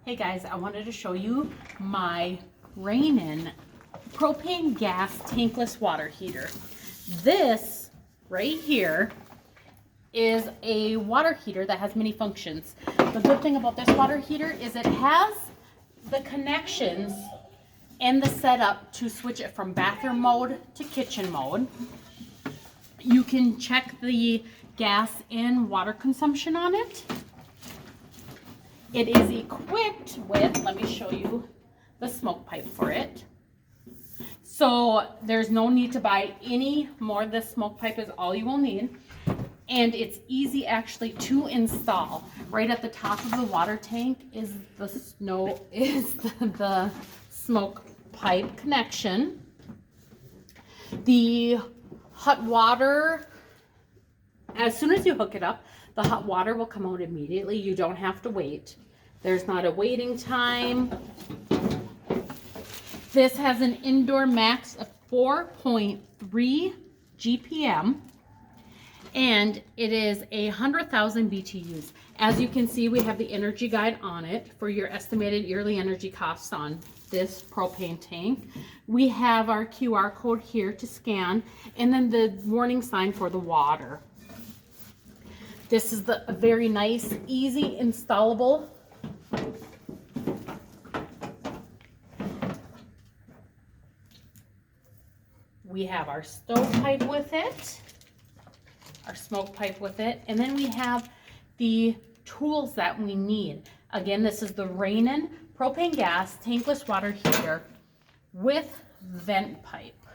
Hey guys, I wanted to show you my Rainin propane gas tankless water heater. This right here is a water heater that has many functions. The good thing about this water heater is it has the connections and the setup to switch it from bathroom mode to kitchen mode. You can check the gas and water consumption on it. It is equipped with, let me show you the smoke pipe for it. So there's no need to buy any more. This smoke pipe is all you will need. And it's easy actually to install. Right at the top of the water tank is the smoke pipe connection. The hot water, as soon as you hook it up, the hot water will come out immediately. You don't have to wait. There's not a waiting time. This has an indoor max of 4.3 GPM. And it is 100,000 BTUs. As you can see, we have the energy guide on it for your estimated yearly energy costs on this propane tank. We have our QR code here to scan, and then the warning sign for the water. This is a very nice, easy installable. We have our stovepipe with it, our smoke pipe with it, and then we have the tools that we need. Again, this is the Rainin propane gas tankless water heater with vent pipe.